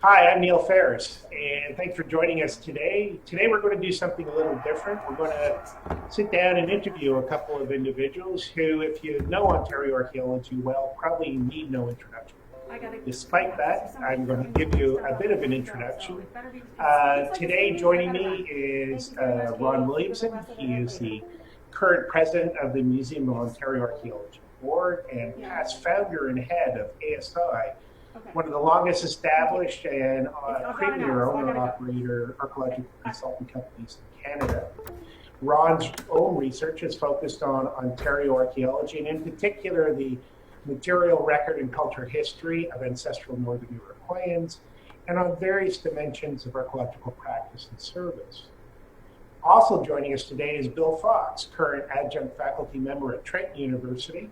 Hi, I'm Neil Ferris, and thanks for joining us today. Today, we're going to do something a little different. We're going to sit down and interview a couple of individuals who, if you know Ontario Archaeology well, probably need no introduction. Despite that, I'm going to give you a bit of an introduction. Today, joining me is Ron Williamson. He is the current president of the Museum of Ontario Archaeology Board and past founder and head of ASI, one of the longest established and premier owner-operator archaeological consulting companies in Canada. Ron's own research is focused on Ontario archaeology, and in particular, the material record and cultural history of ancestral Northern Iroquoians, and on various dimensions of archaeological practice and service. Also joining us today is Bill Fox, current adjunct faculty member at Trent University.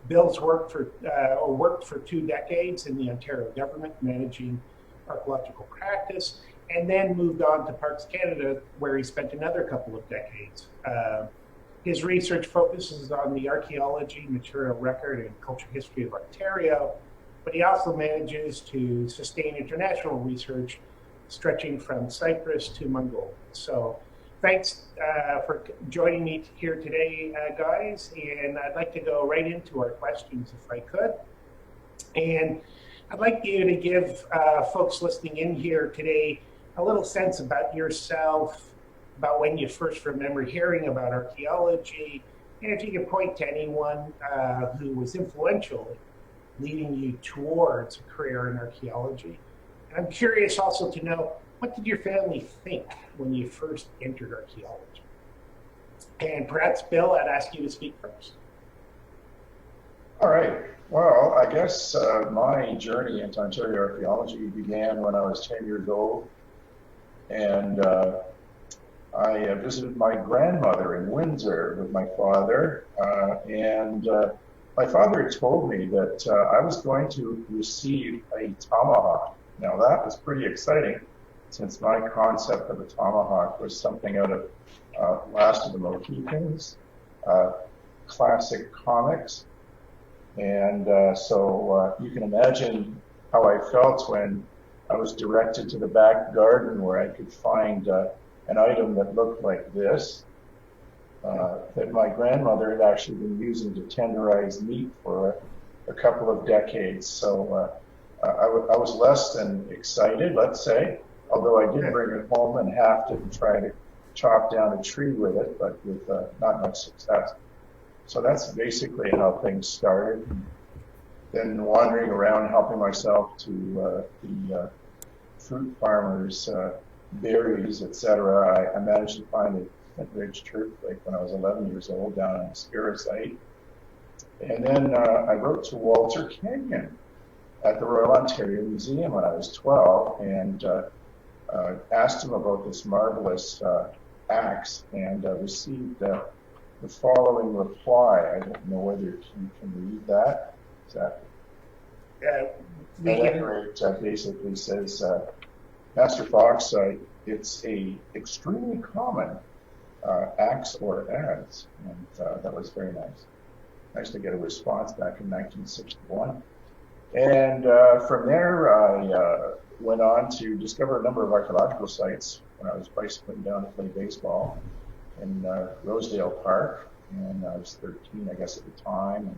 Bill's worked for 2 decades in the Ontario government, managing archaeological practice, and then moved on to Parks Canada, where he spent another couple of decades. His research focuses on the archaeology, material record, and cultural history of Ontario, but he also manages to sustain international research stretching from Cyprus to Mongolia. So thanks for joining me here today, guys. And I'd like to go right into our questions if I could. And I'd like you to give folks listening in here today a little sense about yourself, about when you first remember hearing about archaeology, and if you could point to anyone who was influential in leading you towards a career in archaeology. And I'm curious also to know, what did your family think when you first entered archaeology? And perhaps, Bill, I'd ask you to speak first. All right. Well, I guess my journey into Ontario archaeology began when I was 10 years old. And I visited my grandmother in Windsor with my father. And my father had told me that I was going to receive a tomahawk. Now, that was pretty exciting, since my concept of a tomahawk was something out of Last of the Mohicans, classic comics. And so you can imagine how I felt when I was directed to the back garden where I could find an item that looked like this, that my grandmother had actually been using to tenderize meat for a couple of decades. So I was less than excited, let's say, although I did bring it home and have to try to chop down a tree with it, but with not much success. So that's basically how things started. Then wandering around helping myself to the fruit farmers' berries, etc. I managed to find a ridge turf lake when I was 11 years old down on the Spira site. And then I wrote to Walter Kenyon at the Royal Ontario Museum when I was 12 and asked him about this marvelous axe, and received the following reply. I don't know whether you can read that. At any rate, basically says, Master Fox, it's a extremely common axe or adze, and that was very nice. Nice to get a response back in 1961. And from there, I went on to discover a number of archaeological sites when I was bicycling down to play baseball in Rosedale Park, and I was 13, I guess, at the time.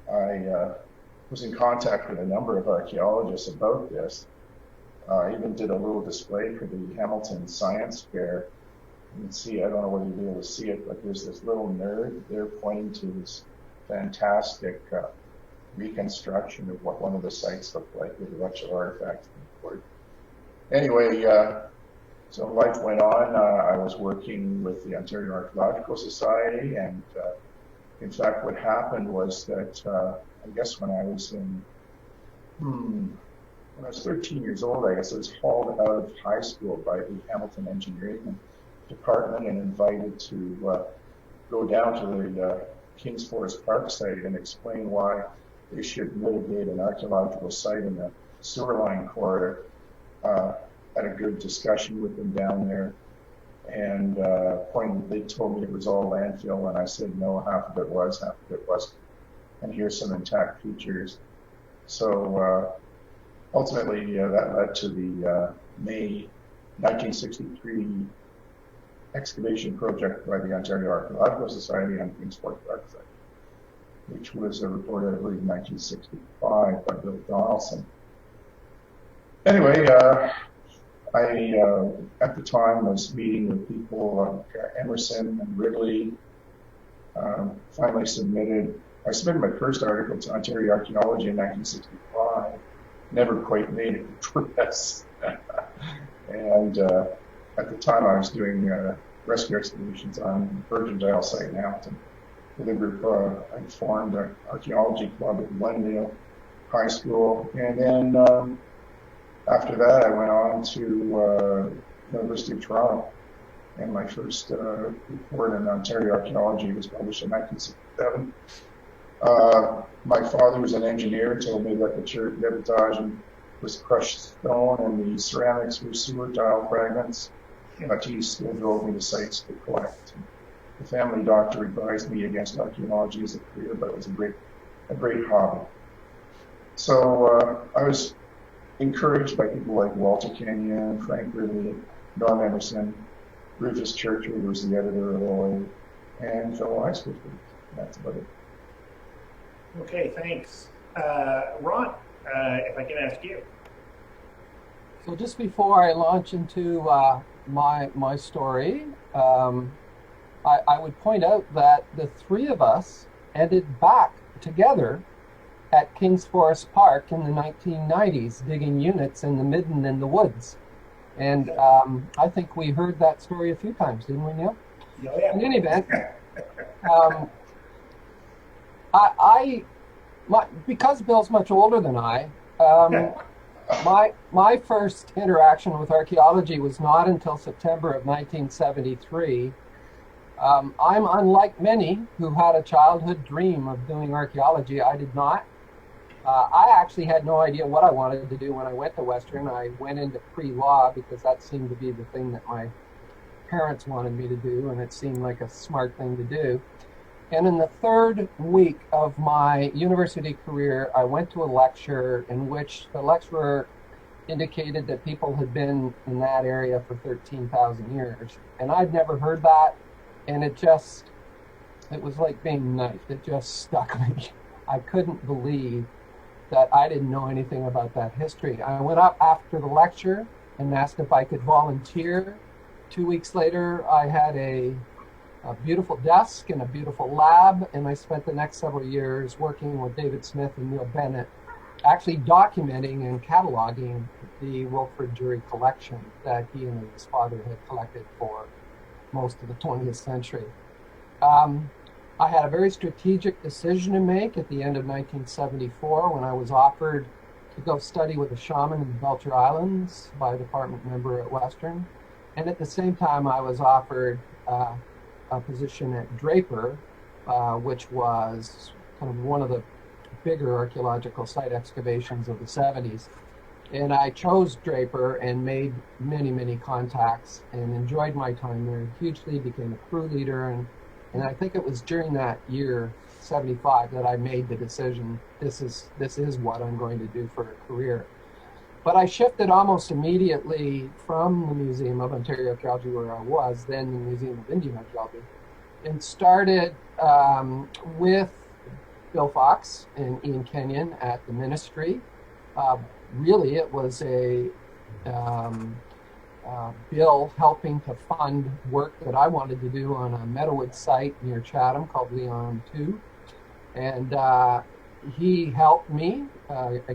And I was in contact with a number of archaeologists about this. I even did a little display for the Hamilton Science Fair. You can see, I don't know whether you'll be able to see it, but there's this little nerd there pointing to this fantastic reconstruction of what one of the sites looked like with a bunch of artifacts. Anyway, so life went on. I was working with the Ontario Archaeological Society, and in fact, what happened was that I guess when I was when I was 13 years old, I guess I was hauled out of high school by the Hamilton Engineering Department and invited to go down to the Kings Forest Park site and explain why they should mitigate an archaeological site in the sewer line corridor. Had a good discussion with them down there, and they told me it was all landfill, and I said no, half of it was, half of it wasn't, and here's some intact features. So ultimately, that led to the May 1963 excavation project by the Ontario Archaeological Society on King's Forest Park site, which was reported, I believe, in 1965 by Bill Donaldson. Anyway, I at the time was meeting with people like Emerson and Ridley. Finally I submitted my first article to Ontario Archaeology in 1965. Never quite made it to press. And at the time I was doing rescue excavations on Virgin Dial site in Hamilton. With a group, I formed an archaeology club at Glendale High School. And then after that, I went on to University of Toronto. And my first report on Ontario Archaeology was published in 1967. My father was an engineer, told me that the church debitage was crushed stone and the ceramics were sewer tile fragments. But he still drove me to sites to collect. The family doctor advised me against archaeology as a career, but it was a great hobby. So I was encouraged by people like Walter Kenyon, Frank Ridley, Don Emerson, Rufus Churchill, who was the editor of OA, and fellow high school students. That's about it. Okay, thanks. Ron, if I can ask you. So just before I launch into my story, I would point out that the three of us ended back together at King's Forest Park in the 1990s, digging units in the Midden in the woods. And I think we heard that story a few times, didn't we, Neil? Oh, yeah. In any event, because Bill's much older than I, my first interaction with archaeology was not until September of 1973. I'm unlike many who had a childhood dream of doing archaeology. I did not. I actually had no idea what I wanted to do when I went to Western. I went into pre-law because that seemed to be the thing that my parents wanted me to do, and it seemed like a smart thing to do. And in the third week of my university career, I went to a lecture in which the lecturer indicated that people had been in that area for 13,000 years. And I'd never heard that, and it was like being knifed. It just stuck me. I couldn't believe that I didn't know anything about that history. I went up after the lecture and asked if I could volunteer. 2 weeks later, I had a beautiful desk and a beautiful lab, and I spent the next several years working with David Smith and Neil Bennett, actually documenting and cataloging the Wilfrid Jury collection that he and his father had collected for most of the 20th century. I had a very strategic decision to make at the end of 1974 when I was offered to go study with a shaman in the Belcher Islands by a department member at Western. And at the same time, I was offered a position at Draper, which was kind of one of the bigger archaeological site excavations of the 70s. And I chose Draper and made many, many contacts and enjoyed my time there hugely, became a crew leader. And I think it was during that year, 75, that I made the decision, this is what I'm going to do for a career. But I shifted almost immediately from the Museum of Ontario Archaeology, where I was, then the Museum of Indian Archaeology, and started with Bill Fox and Ian Kenyon at the ministry. Really, it was a Bill helping to fund work that I wanted to do on a Meadowood site near Chatham called Leon 2. And he helped me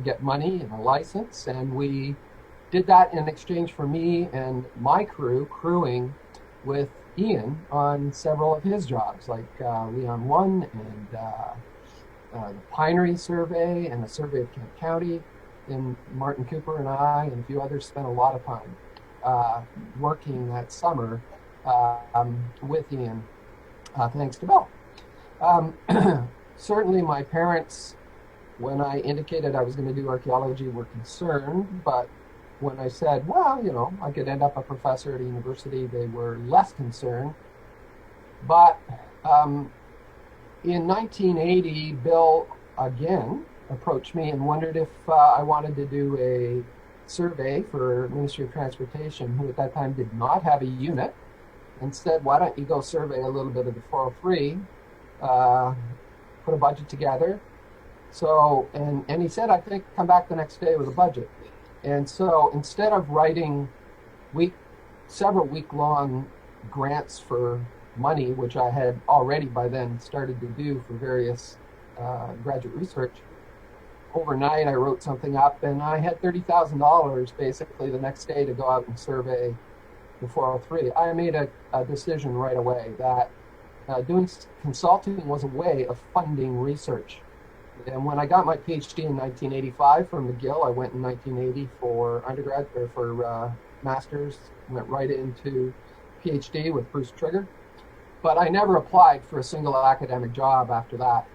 get money and a license, and we did that in exchange for me and my crew crewing with Ian on several of his jobs, like Leon 1 and the Pinery Survey and the Survey of Kent County. And Martin Cooper and I and a few others spent a lot of time working that summer with Ian, thanks to Bill. Certainly my parents, when I indicated I was going to do archaeology, were concerned, but when I said, well, you know, I could end up a professor at a university, they were less concerned. But in 1980, Bill again approached me and wondered if I wanted to do a survey for Ministry of Transportation, who at that time did not have a unit, and said, why don't you go survey a little bit of the 403, put a budget together. So, and he said, I think come back the next day with a budget. And so instead of writing several week-long grants for money, which I had already by then started to do for various graduate research, overnight I wrote something up and I had $30,000 basically the next day to go out and survey the 403. I made a decision right away that doing consulting was a way of funding research. And when I got my PhD in 1985 from McGill, I went in 1980 for undergrad or for master's, went right into PhD with Bruce Trigger. But I never applied for a single academic job after that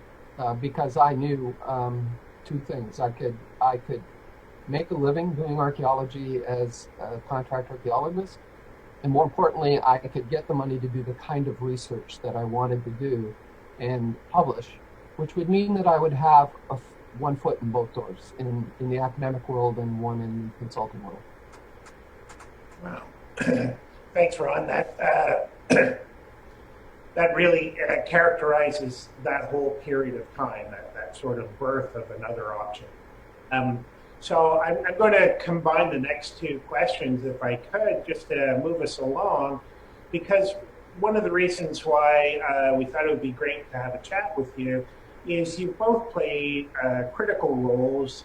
because I knew two things. I could make a living doing archaeology as a contract archaeologist, and more importantly, I could get the money to do the kind of research that I wanted to do and publish, which would mean that I would have one foot in both doors, in the academic world and one in the consulting world. Wow. Thanks, Ron. That really characterizes that whole period of time, that sort of birth of another option. So I'm going to combine the next two questions, if I could, just to move us along, because one of the reasons why we thought it would be great to have a chat with you is you both played critical roles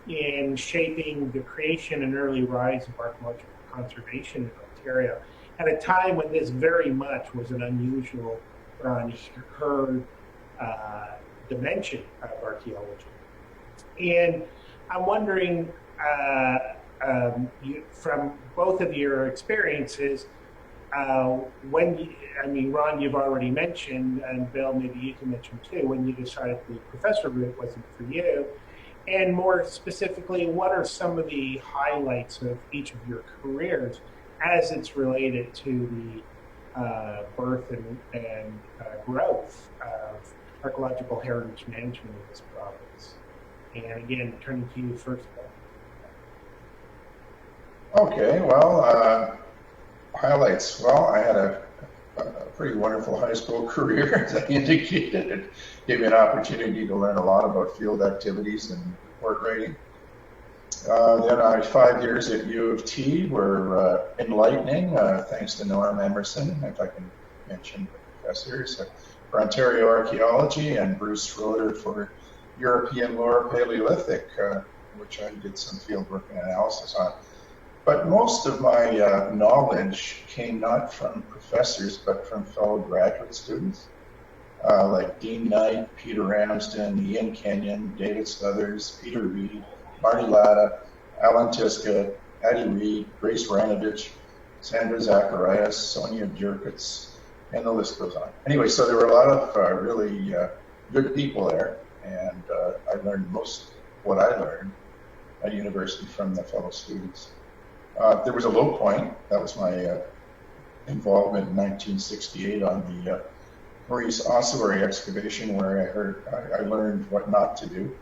in shaping the creation and early rise of archaeological conservation in Ontario at a time when this very much was an unusual or unheard dimension of archaeology. And I'm wondering, from both of your experiences, Ron, you've already mentioned, and Bill, maybe you can mention too, when you decided the professor route wasn't for you, and more specifically, what are some of the highlights of each of your careers as it's related to the birth and growth of archaeological heritage management in this province? And again, turning to you first, Bill. Okay, well, highlights. Well, I had a pretty wonderful high school career, as I indicated. It gave me an opportunity to learn a lot about field activities and report writing. Then I had 5 years at U of T were enlightening, thanks to Norm Emerson, if I can mention professors, for Ontario Archaeology, and Bruce Schroeder for European Lower Paleolithic, which I did some field work and analysis on. But most of my knowledge came not from professors, but from fellow graduate students, like Dean Knight, Peter Ramsden, Ian Kenyon, David Struthers, Peter Reed, Marty Latta, Alan Tiska, Addie Reed, Grace Ranovich, Sandra Zacharias, Sonia Jerkitz, and the list goes on. Anyway, so there were a lot of really good people there, and I learned most of what I learned at university from the fellow students. There was a low point. That was my involvement in 1968 on the Maurice Ossuary excavation, where I learned what not to do.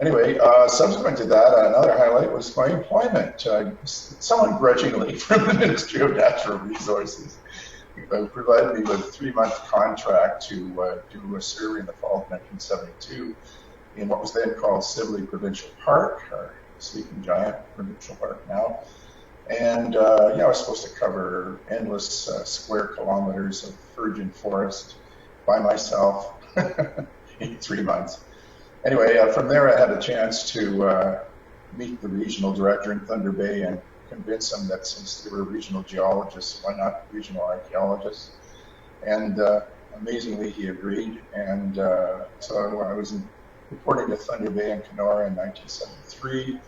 Anyway, subsequent to that, another highlight was my employment, somewhat grudgingly, from the Ministry of Natural Resources. Provided me with a 3-month contract to do a survey in the fall of 1972 in what was then called Sibley Provincial Park, or Sleeping Giant Provincial Park now. And I was supposed to cover endless square kilometers of virgin forest by myself in 3 months. Anyway, from there I had a chance to meet the regional director in Thunder Bay and convince him that since they were regional geologists, why not regional archaeologists? And amazingly, he agreed. And so I was reporting to Thunder Bay and Kenora in 1973. I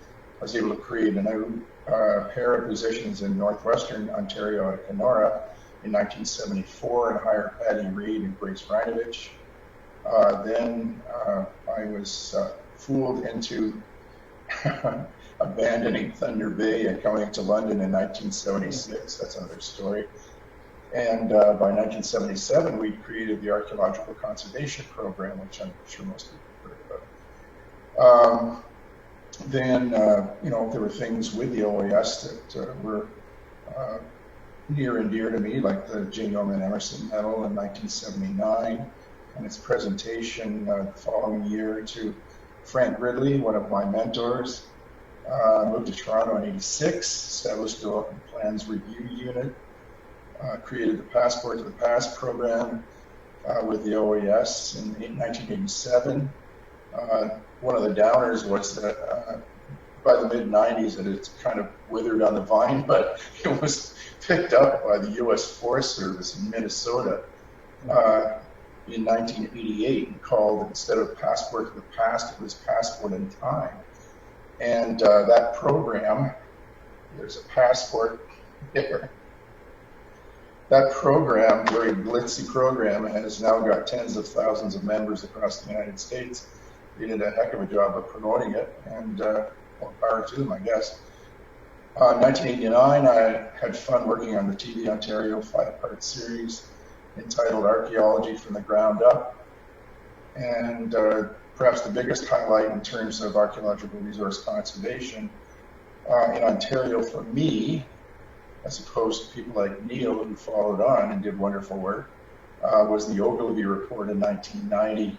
was able to create a new pair of positions in northwestern Ontario at Kenora in 1974 and hire Patty Reed and Grace Ranovich. Then I was fooled into abandoning Thunder Bay and coming to London in 1976. That's another story. And by 1977, we created the Archaeological Conservation Program, which I'm sure most people have heard about. Um, then, there were things with the OAS that were near and dear to me, like the J. Norman Emerson Medal in 1979, and its presentation the following year to Frank Ridley, one of my mentors. Moved to Toronto in '86, established the Development Plans Review Unit, created the Passport to the Past program with the OAS in 1987. One of the downers was that by the mid-'90s it had kind of withered on the vine, but it was picked up by the U.S. Forest Service in Minnesota in 1988 and called, instead of Passport to the Past, it was Passport in Time. And that program, there's a passport there. That program, very glitzy program, has now got tens of thousands of members across the United States. They did a heck of a job of promoting it, and more power to them, I guess. In 1989, I had fun working on the TV Ontario 5-part series entitled Archaeology from the Ground Up. And perhaps the biggest highlight in terms of archaeological resource conservation in Ontario for me, as opposed to people like Neil who followed on and did wonderful work, was the Ogilvy Report in 1990,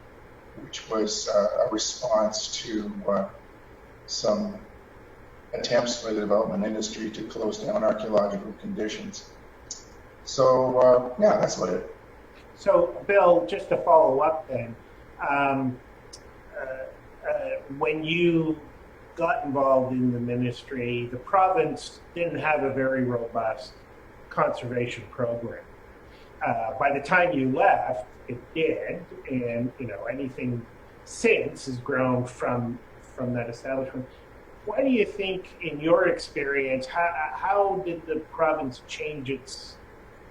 which was a response to some attempts by the development industry to close down archaeological conditions. So, yeah, that's about it. So, Bill, just to follow up then, when you got involved in the ministry, the province didn't have a very robust conservation program. By the time you left, it did, and anything since has grown from that establishment. Why do you think, in your experience, how did the province change its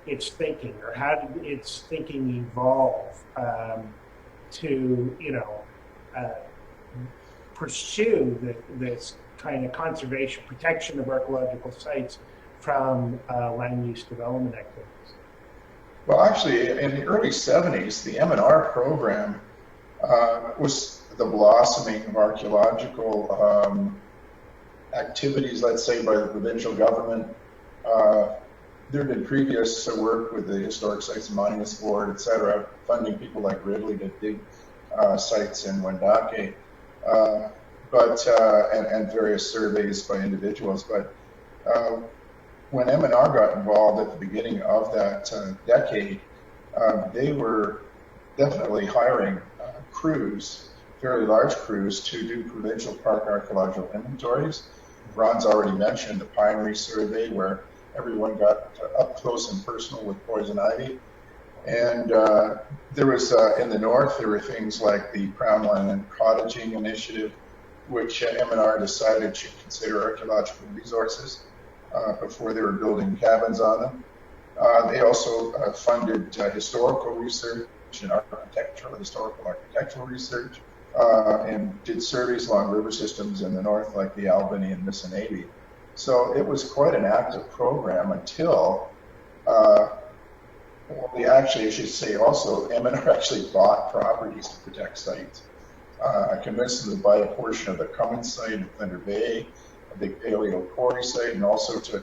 thinking, or how did its thinking evolve to pursue this kind of conservation, protection of archaeological sites from land use development activities? Well, actually, in the early 70s, the M&R program was the blossoming of archaeological activities, let's say, by the provincial government. There had been previous work with the Historic Sites and Monuments Board, et cetera, funding people like Ridley to dig sites in Wendake, and various surveys by individuals. But when M&R got involved at the beginning of that decade, they were definitely hiring crews, fairly large crews, to do provincial park archaeological inventories. Ron's already mentioned the Pinery Survey, where everyone got up close and personal with poison ivy. And there was, in the north, there were things like the Crownland Cottaging Initiative, which M&R decided should consider archaeological resources before they were building cabins on them. They also funded historical research and historical architectural research, and did surveys along river systems in the north, like the Albany and Missinaibi. So it was quite an active program until, I should say also, M&R actually bought properties to protect sites. I convinced them to buy a portion of the Cummins site in Thunder Bay, a big paleo quarry site, and also to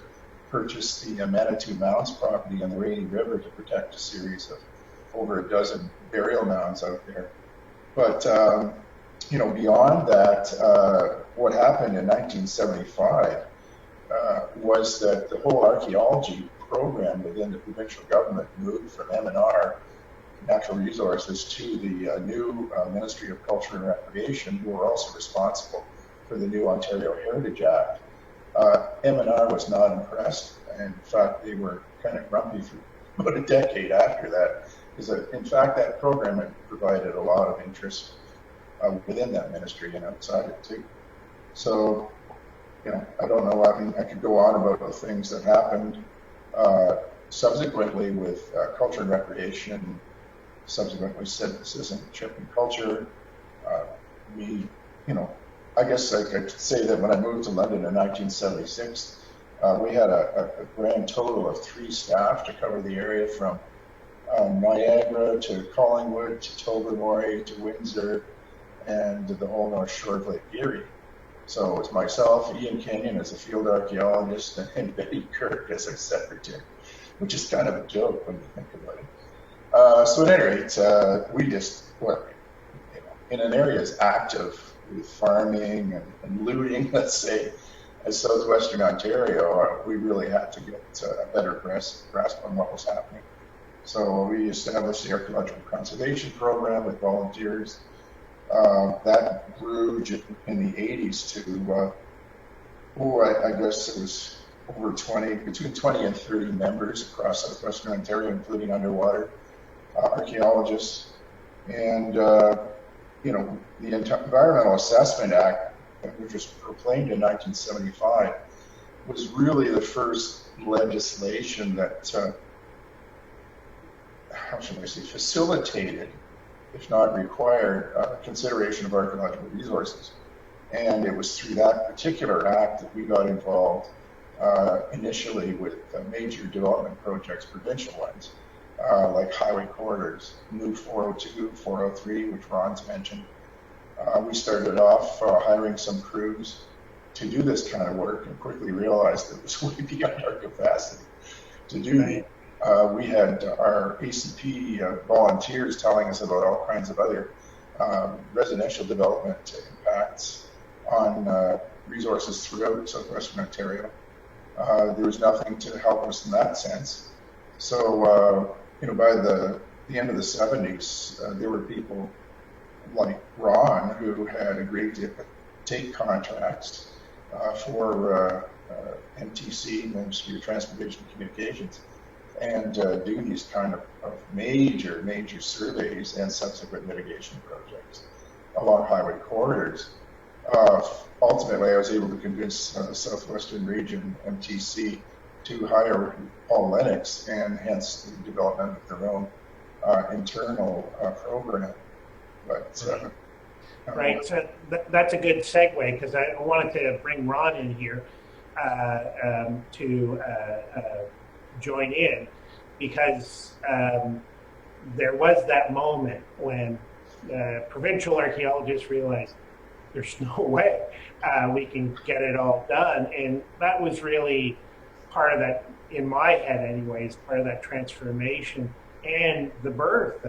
purchase the Manitou Mounds property on the Rainy River to protect a series of over a dozen burial mounds out there. But, beyond that, what happened in 1975 was that the whole archaeology program within the provincial government moved from M&R, Natural Resources, to the new Ministry of Culture and Recreation, who were also responsible for the new Ontario Heritage Act. M&R was not impressed, and in fact they were kind of grumpy for about a decade after that, because in fact that program had provided a lot of interest within that ministry and outside it too. So, I don't know, I could go on about the things that happened subsequently with culture and recreation, subsequently citizenship and culture. I guess I could say that when I moved to London in 1976, we had a grand total of 3 staff to cover the area from Niagara to Collingwood to Tobermory to Windsor, and the whole North Shore of Lake Erie. So it was myself, Ian Kenyon as a field archaeologist, and Betty Kirk as our secretary, which is kind of a joke when you think about it. So at any rate, we just, well, you know, in an area as active with farming and looting, let's say, as southwestern Ontario, we really had to get a better grasp on what was happening. So we established the Archaeological Conservation Program with volunteers. That grew in the 80s to, I guess it was over 20, between 20 and 30 members across southwestern Ontario, including underwater archaeologists. And, you know, the Environmental Assessment Act, which was proclaimed in 1975, was really the first legislation that, how should I say, facilitated, if not required, consideration of archaeological resources. And it was through that particular act that we got involved initially with major development projects, provincial ones, like highway corridors, New 402, 403, which Ron's mentioned. We started off hiring some crews to do this kind of work and quickly realized that it was way beyond our capacity to do it. We had our ACP volunteers telling us about all kinds of other residential development impacts on resources throughout southwestern Ontario. There was nothing to help us in that sense. So, you know, by the end of the 70s, there were people like Ron who had agreed to take contracts for MTC, Ministry of Transportation and Communications, and do these kind of major surveys and subsequent mitigation projects along highway corridors. Ultimately, I was able to convince the Southwestern Region MTC to hire Paul Lennox, and hence the development of their own internal program. But right, so that's a good segue, because I wanted to bring Ron in here to join in, because there was that moment when provincial archaeologists realized there's no way we can get it all done. And that was really part of that, in my head anyways, part of that transformation and the birth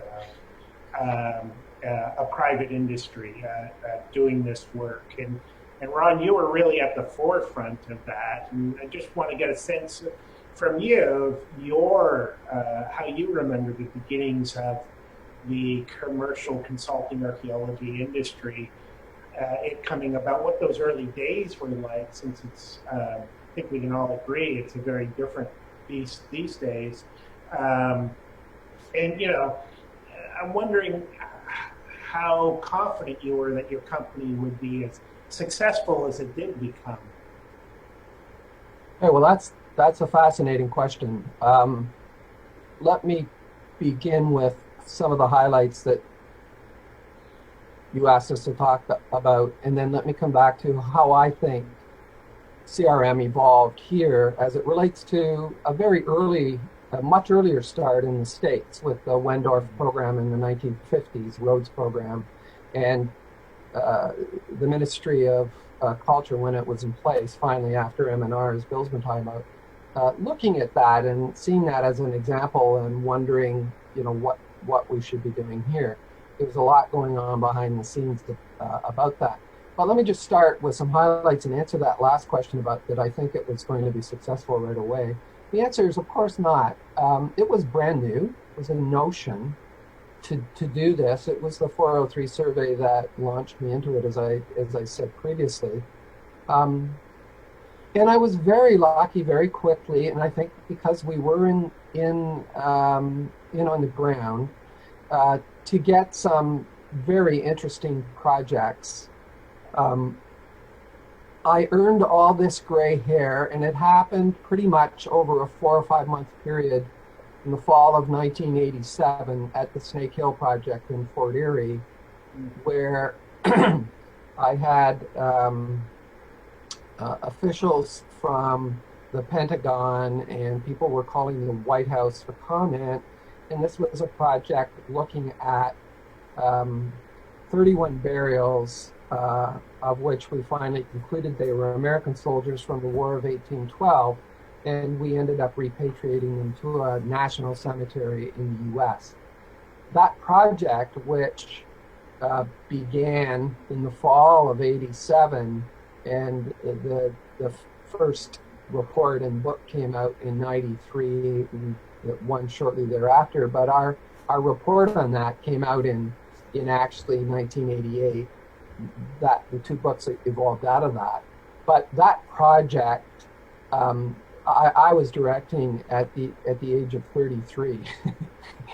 of a private industry doing this work. And Ron, you were really at the forefront of that. And I just want to get a sense from you of your, how you remember the beginnings of the commercial consulting archaeology industry, it coming about, what those early days were like, since it's, I think we can all agree, it's a very different beast these days. And, you know, I'm wondering how confident you were that your company would be as successful as it did become. Hey, well, that's a fascinating question. Let me begin with some of the highlights that you asked us to talk about, and then let me come back to how I think CRM evolved here as it relates to a much earlier start in the States with the Wendorf program in the 1950s, Rhodes program, and the Ministry of Culture, when it was in place, finally after M&R, as Bill's been talking about, looking at that and seeing that as an example and wondering, you know, what we should be doing here. There was a lot going on behind the scenes about that. But let me just start with some highlights and answer that last question about that I think it was going to be successful right away. The answer is, of course not. It was brand new. It was a notion to do this. It was the 403 survey that launched me into it, as I said previously. And I was very lucky very quickly, and I think because we were in on the ground, to get some very interesting projects. I earned all this gray hair, and it happened pretty much over a 4 or 5 month period in the fall of 1987 at the Snake Hill Project in Fort Erie, where I had officials from the Pentagon and people were calling the White House for comment. And this was a project looking at 31 burials, of which we finally concluded they were American soldiers from the War of 1812, and we ended up repatriating them to a national cemetery in the U.S. That project, which began in the fall of '87, and the first report and book came out in '93, one shortly thereafter. But our report on that came out in actually 1988. That the two books evolved out of that. But that project, I was directing at the age of 33,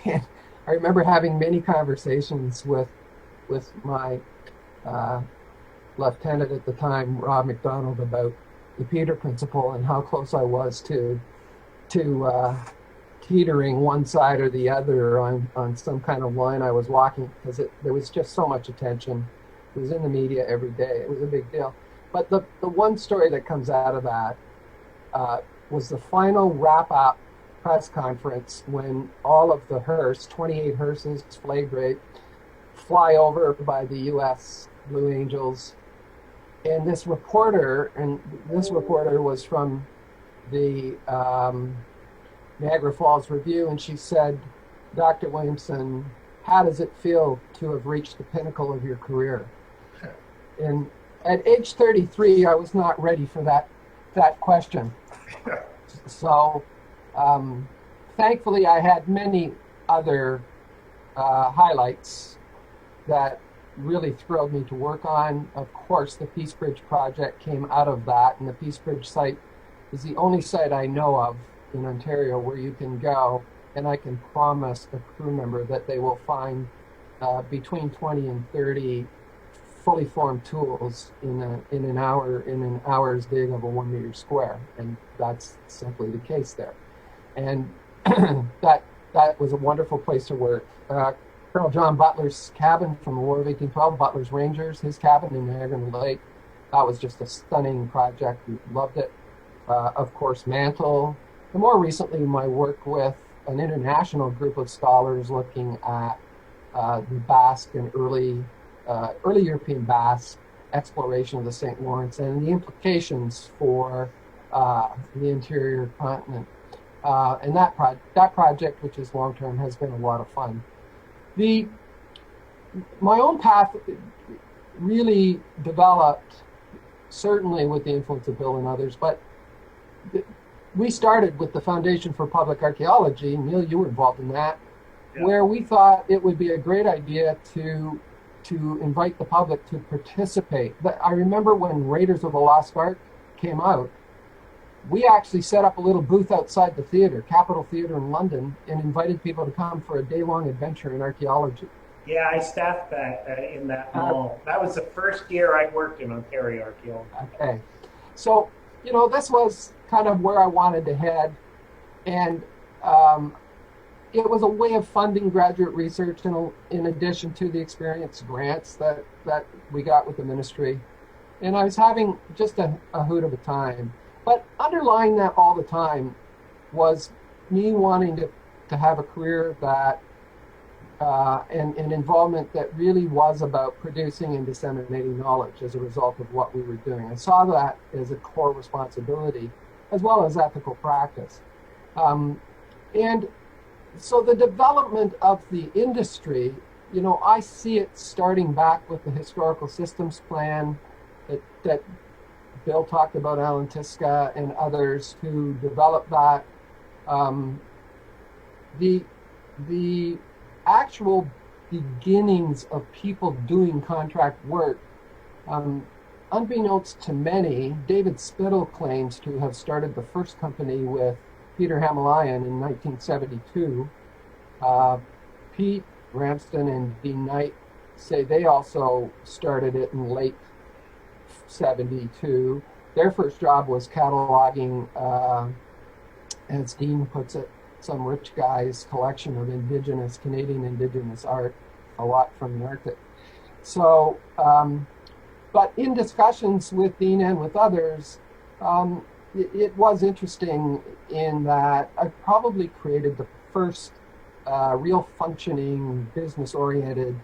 and I remember having many conversations with my lieutenant at the time, Rob McDonald, about the Peter Principle and how close I was to teetering one side or the other on some kind of line I was walking, because there was just so much attention. It was in the media every day. It was a big deal. But the one story that comes out of that was the final wrap-up press conference when all of the hearse, 28 hearses, flag rape, fly over by the U.S. Blue Angels. And this reporter was from the Niagara Falls Review, and she said, "Dr. Williamson, how does it feel to have reached the pinnacle of your career?" And at age 33, I was not ready for that question. So thankfully, I had many other highlights that really thrilled me to work on. Of course, the Peace Bridge project came out of that, and the Peace Bridge site is the only site I know of in Ontario where you can go, and I can promise a crew member that they will find between 20 and 30 fully formed tools in an hour's dig of a 1 meter square, and that's simply the case there. And that was a wonderful place to work. Colonel John Butler's cabin from the War of 1812, Butler's Rangers, his cabin in Niagara Lake, that was just a stunning project. We loved it. Of course, Mantle. And more recently, my work with an international group of scholars looking at the Basque and early European Basque exploration of the St. Lawrence and the implications for the interior continent. And that project, which is long-term, has been a lot of fun. My own path really developed, certainly with the influence of Bill and others, but we started with the Foundation for Public Archaeology. Neil, you were involved in that, where we thought it would be a great idea to invite the public to participate. But I remember when Raiders of the Lost Ark came out, we actually set up a little booth outside the theater, Capitol Theatre in London, and invited people to come for a day-long adventure in archaeology. Yeah, I staffed that in that mall. That was the first year I worked in Ontario Archaeology. Okay. So, this was kind of where I wanted to head. And it was a way of funding graduate research in addition to the experience grants that we got with the ministry. And I was having just a hoot of a time. But underlying that all the time was me wanting to have a career that and involvement that really was about producing and disseminating knowledge as a result of what we were doing. I saw that as a core responsibility as well as ethical practice. And so the development of the industry, I see it starting back with the historical systems plan that Bill talked about, Alan Tiska and others who developed that. The actual beginnings of people doing contract work, unbeknownst to many, David Spittle claims to have started the first company with Peter Hamalayan in 1972. Pete Ramsden and Dean Knight say they also started it in late 72. Their first job was cataloging, as Dean puts it, some rich guy's collection of Canadian indigenous art, a lot from the Arctic. So, but in discussions with Dean and with others, it was interesting in that I probably created the first real functioning, business-oriented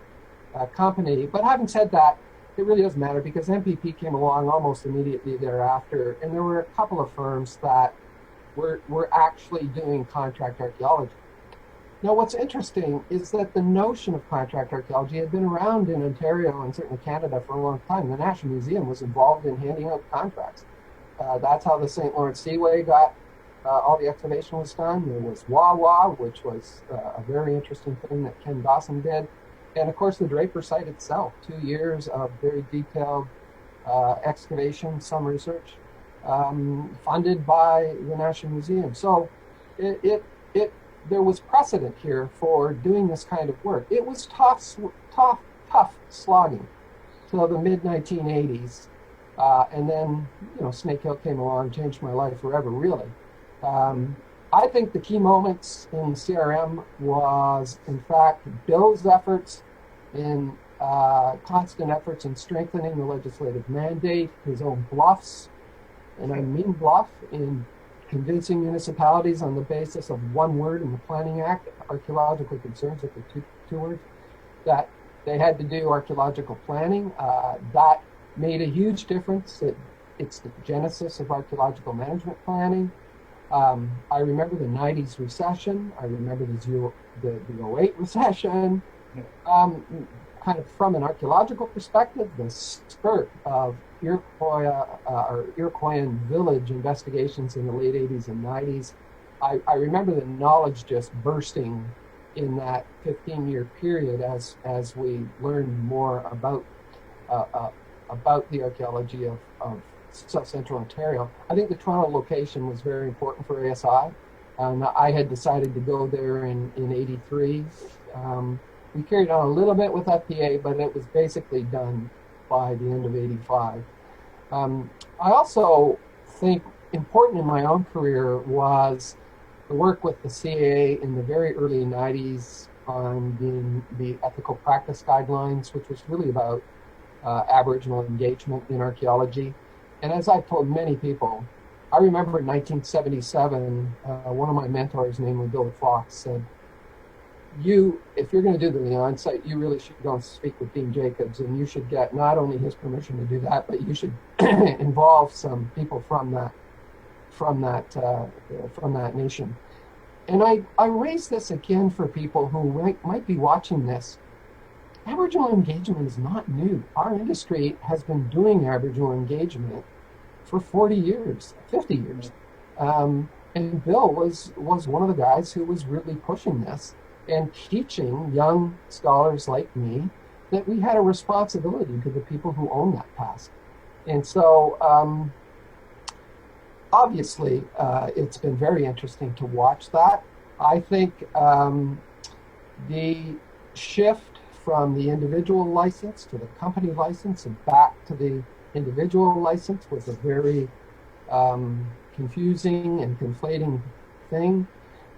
company. But having said that, it really doesn't matter because MPP came along almost immediately thereafter, and there were a couple of firms that were actually doing contract archaeology. Now, what's interesting is that the notion of contract archaeology had been around in Ontario and certainly Canada for a long time. The National Museum was involved in handing out contracts. That's how the St. Lawrence Seaway got all the excavation was done. There was Wawa, which was a very interesting thing that Ken Dawson did. And of course, the Draper site itself, 2 years of very detailed excavation, some research, funded by the National Museum. So there was precedent here for doing this kind of work. It was tough slogging till the mid-1980s. And then, Snake Hill came along, changed my life forever, really. I think the key moments in CRM was, in fact, Bill's efforts in constant efforts in strengthening the legislative mandate, his own bluffs, and I mean bluff, in convincing municipalities on the basis of one word in the Planning Act, archaeological concerns, that the two words, that they had to do archaeological planning. That made a huge difference. It's the genesis of archaeological management planning. I remember the 90s recession. I remember the 08 recession. Kind of from an archaeological perspective, the spurt of Iroquoian village investigations in the late 80s and 90s. I remember the knowledge just bursting in that 15-year period as we learned more about the archaeology of South Central Ontario. I think the Toronto location was very important for ASI. I had decided to go there in 83. We carried on a little bit with FPA, but it was basically done by the end of 85. I also think important in my own career was the work with the CAA in the very early 90s on the ethical practice guidelines, which was really about Aboriginal engagement in archaeology. And as I've told many people, I remember in 1977, one of my mentors, namely Bill Fox, said, if you're going to do the on-site, you really should go and speak with Dean Jacobs, and you should get not only his permission to do that, but you should involve some people from that nation. And I raise this again for people who might be watching this. Aboriginal engagement is not new. Our industry has been doing Aboriginal engagement for 40 years, 50 years. And Bill was one of the guys who was really pushing this and teaching young scholars like me that we had a responsibility to the people who own that past. And so obviously it's been very interesting to watch that. I think the shift from the individual license to the company license and back to the individual license was a very confusing and conflating thing.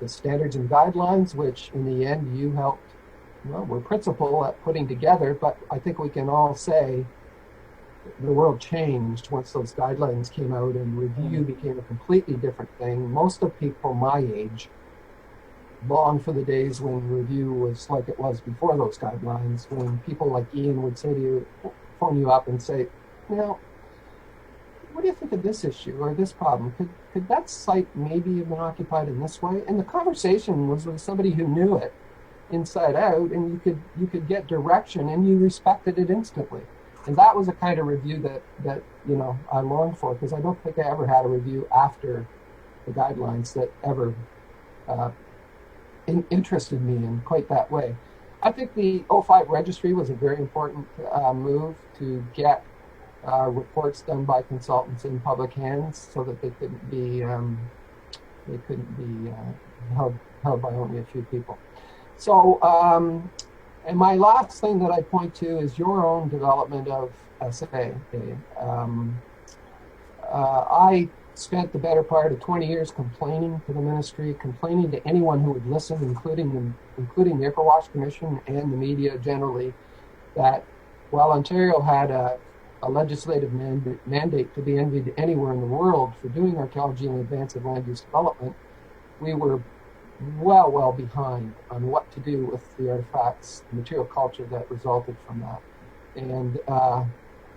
The standards and guidelines, which in the end you helped, were principal at putting together, but I think we can all say the world changed once those guidelines came out and review became a completely different thing. Most of people my age long for the days when review was like it was before those guidelines, when people like Ian would say to you, phone you up and say, what do you think of this issue or this problem? Could that site maybe have been occupied in this way? And the conversation was with somebody who knew it inside out, and you could get direction, and you respected it instantly. And that was a kind of review that I longed for, because I don't think I ever had a review after the guidelines that ever interested me in quite that way. I think the 05 registry was a very important move to get reports done by consultants in public hands, so that they couldn't be held by only a few people. So, and my last thing that I point to is your own development of SA. I spent the better part of 20 years complaining to the ministry, complaining to anyone who would listen, including the Ecowash Commission and the media generally, that while Ontario had a legislative mandate to be envied anywhere in the world for doing archaeology in advance of land use development, we were well behind on what to do with the artifacts, the material culture that resulted from that. And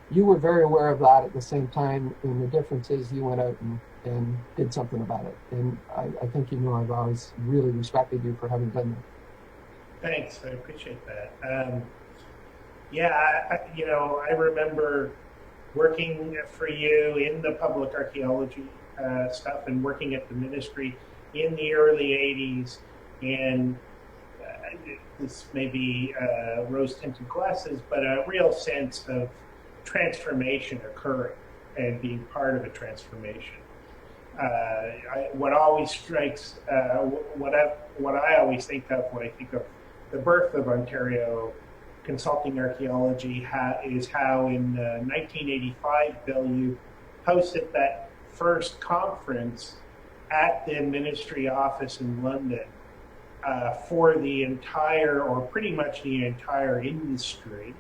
you were very aware of that at the same time, and the difference is you went out and did something about it. And I think I've always really respected you for having done that. Thanks, I appreciate that. I remember working for you in the public archaeology stuff and working at the ministry in the early 80s. And this may be rose-tinted glasses, but a real sense of transformation occurring and being part of a transformation. What always strikes, what I always think of when I think of the birth of Ontario Consulting Archaeology is how in 1985, Bill, you hosted that first conference at the ministry office in London for the entire, or pretty much the entire industry.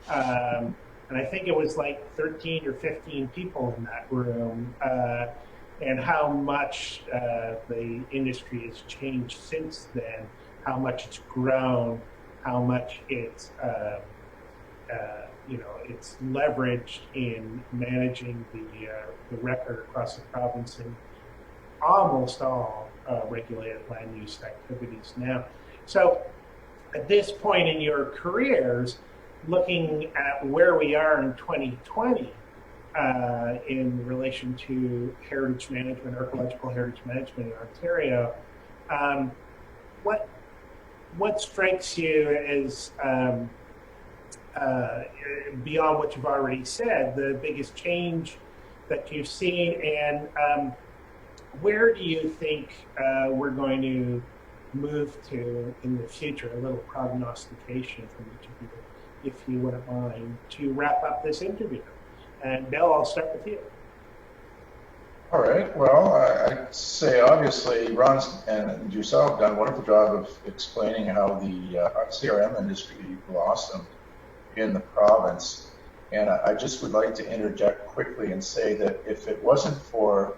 And I think it was like 13 or 15 people in that room, and how much the industry has changed since then, how much it's grown, how much it's it's leveraged in managing the record across the province in almost all regulated land use activities now. So at this point in your careers, looking at where we are in 2020 in relation to heritage management, archaeological heritage management in Ontario, what strikes you as, beyond what you've already said, the biggest change that you've seen, and where do you think we're going to move to in the future? A little prognostication from each of you, if you wouldn't mind, to wrap up this interview. And Bill, I'll start with you. All right. Well, I'd say obviously Ron and yourself have done a wonderful job of explaining how the CRM industry blossomed in the province. And I just would like to interject quickly and say that if it wasn't for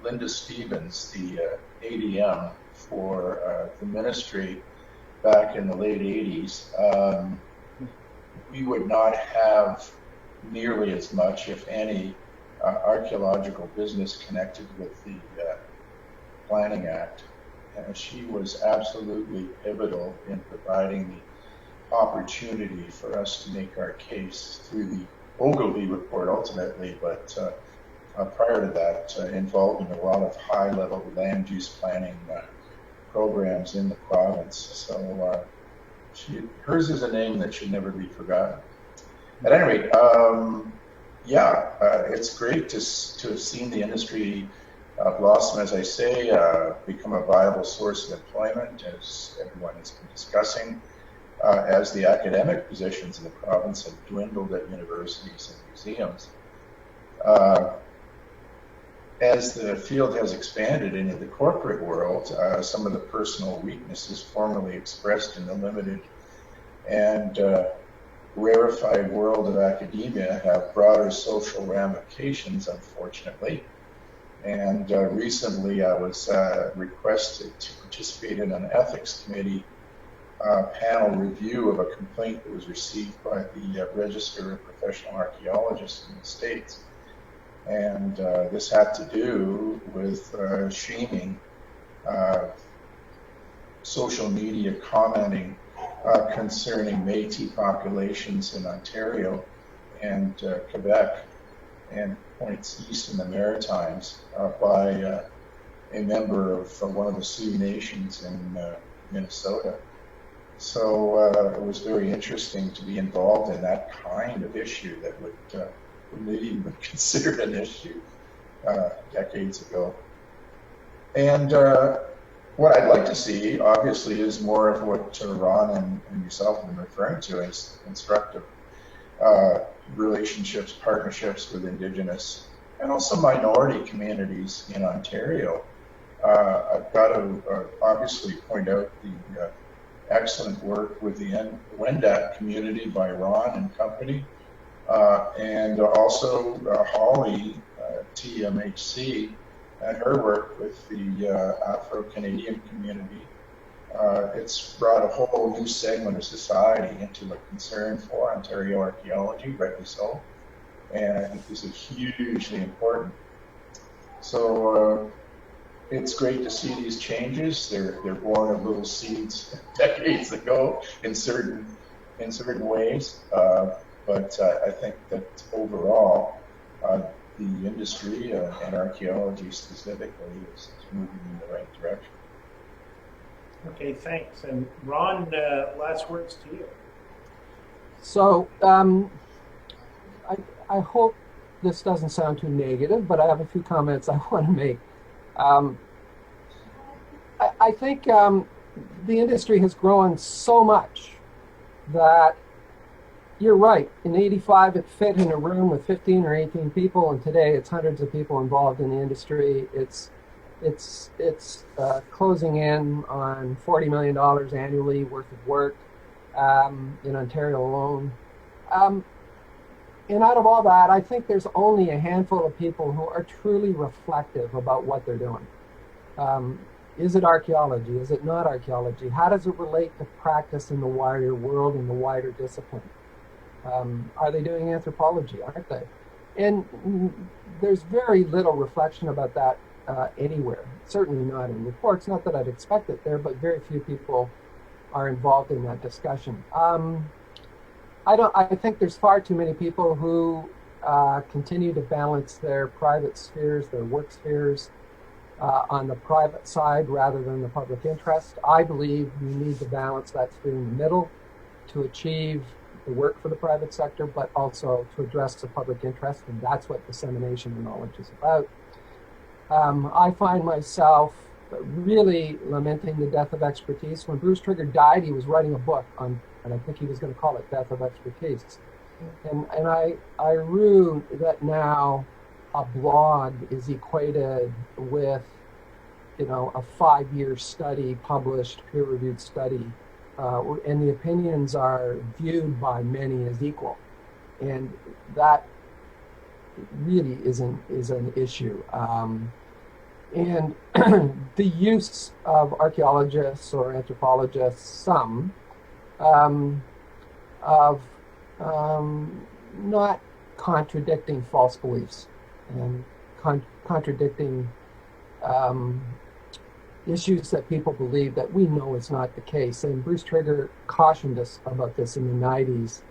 Linda Stevens, the ADM for the ministry back in the late 80s, we would not have nearly as much, if any, archaeological business connected with the Planning Act. And she was absolutely pivotal in providing the opportunity for us to make our case through the Ogilvy report ultimately, but prior to that, involved in a lot of high-level land use planning programs in the province. So hers is a name that should never be forgotten. At any rate, it's great to have seen the industry blossom, as I say, become a viable source of employment, as everyone has been discussing, as the academic positions in the province have dwindled at universities and museums. As the field has expanded into the corporate world, some of the personal weaknesses formerly expressed in the limited and rarefied world of academia have broader social ramifications, unfortunately. And recently I was requested to participate in an ethics committee panel review of a complaint that was received by the Register of Professional Archaeologists in the States. And this had to do with shaming, social media commenting concerning Métis populations in Ontario and Quebec and points east in the Maritimes by a member of one of the Sioux Nations in Minnesota. So it was very interesting to be involved in that kind of issue that would maybe even considered an issue decades ago. And what I'd like to see, obviously, is more of what Ron and yourself have been referring to as constructive relationships, partnerships with Indigenous and also minority communities in Ontario. I've got to obviously point out the excellent work with the Wendat community by Ron and company, and also Holly, TMHC, and her work with the Afro-Canadian community. It's brought a whole new segment of society into a concern for Ontario archaeology, rightly so, and I think this is hugely important. So it's great to see these changes. They're born of little seeds decades ago in certain ways, but I think that overall the industry and archaeology specifically is moving in the right direction. Okay, thanks. And Ron, last words to you. So I hope this doesn't sound too negative, but I have a few comments I want to make. I think the industry has grown so much that you're right. In '85, it fit in a room with 15 or 18 people, and today it's hundreds of people involved in the industry. It's closing in on $40 million annually worth of work in Ontario alone. And out of all that, I think there's only a handful of people who are truly reflective about what they're doing. Is it archaeology? Is it not archaeology? How does it relate to practice in the wider world, in the wider discipline? Are they doing anthropology? Aren't they? And there's very little reflection about that anywhere. Certainly not in reports. Not that I'd expect it there, but very few people are involved in that discussion. I think there's far too many people who continue to balance their private spheres, their work spheres, on the private side rather than the public interest. I believe we need to balance that sphere in the middle to achieve the work for the private sector, but also to address the public interest, and that's what dissemination of knowledge is about. I find myself really lamenting the death of expertise. When Bruce Trigger died, he was writing a book on, and I think he was going to call it Death of Expertise. And I rue that now a blog is equated with, a 5-year study, published, peer-reviewed study, and the opinions are viewed by many as equal. And that really is an issue. And the use of archaeologists or anthropologists, some, of not contradicting false beliefs and contradicting issues that people believe that we know is not the case. And Bruce Trigger cautioned us about this in the 90s.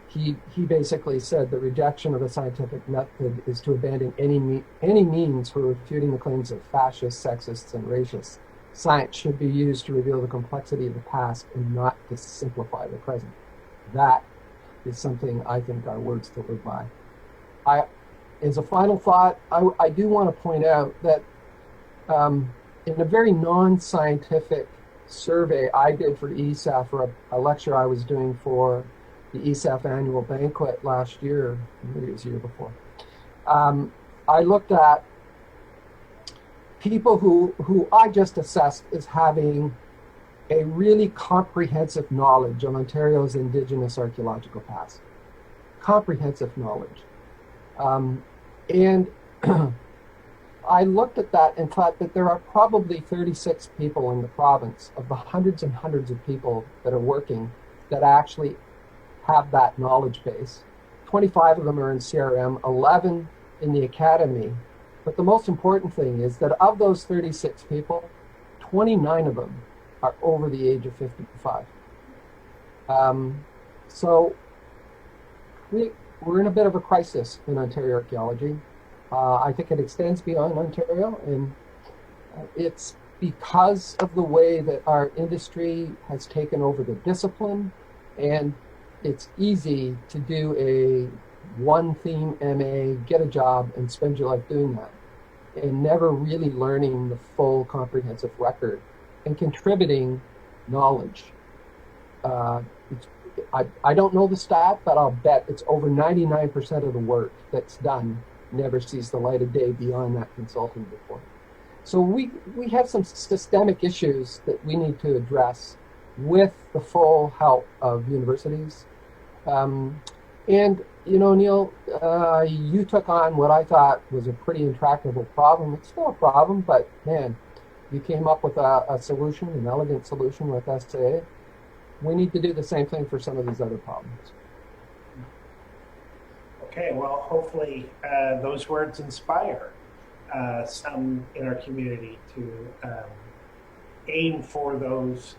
He basically said the rejection of the scientific method is to abandon any means for refuting the claims of fascists, sexists, and racists. Science should be used to reveal the complexity of the past and not to simplify the present. That is something I think are words to live by. As a final thought, I do want to point out that in a very non-scientific survey I did for ESAF, for a lecture I was doing for the ESAF annual banquet last year, maybe it was the year before, I looked at people who I just assessed as having a really comprehensive knowledge of Ontario's Indigenous archaeological past. Comprehensive knowledge. And I looked at that and thought that there are probably 36 people in the province of the hundreds and hundreds of people that are working that actually have that knowledge base. 25 of them are in CRM, 11 in the academy. But the most important thing is that of those 36 people, 29 of them are over the age of 55. So we're in a bit of a crisis in Ontario archaeology. I think it extends beyond Ontario, and it's because of the way that our industry has taken over the discipline, and it's easy to do a one theme MA, get a job, and spend your life doing that, and never really learning the full comprehensive record and contributing knowledge. I don't know the stat, but I'll bet it's over 99% of the work that's done never sees the light of day beyond that consulting report. So we have some systemic issues that we need to address with the full help of universities. And, you know, Neil, you took on what I thought was a pretty intractable problem. It's still a problem, but man, you came up with a solution, an elegant solution with SA. We need to do the same thing for some of these other problems. Okay, well, hopefully those words inspire some in our community to aim for those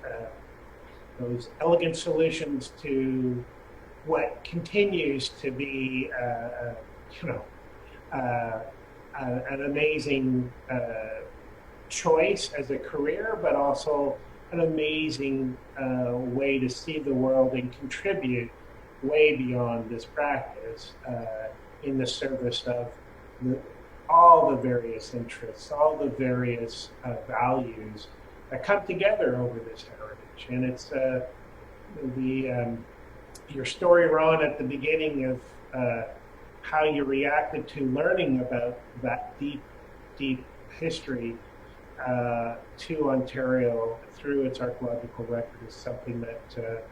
elegant solutions to what continues to be, an amazing choice as a career, but also an amazing way to see the world and contribute way beyond this practice in the service of all the various interests, all the various values that come together over this heritage. And it's your story, Ron, at the beginning of how you reacted to learning about that deep history to Ontario through its archaeological record is something that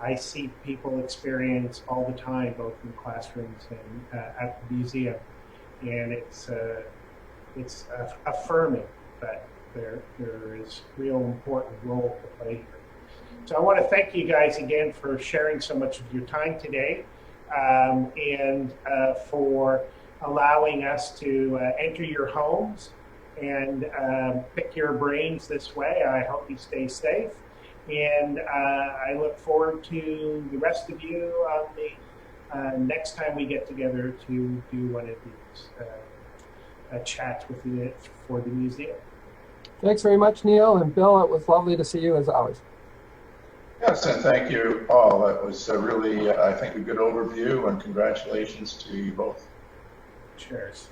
I see people experience all the time, both in classrooms and at the museum. And it's affirming that there is real important role to play here. So I want to thank you guys again for sharing so much of your time today, and for allowing us to enter your homes and pick your brains this way. I hope you stay safe, and I look forward to the rest of you on the next time we get together to do one of these chats with you for the museum. Thanks very much, Neil. And Bill, it was lovely to see you as always. Yes, and thank you all. That was really, I think, a good overview, and congratulations to you both. Cheers.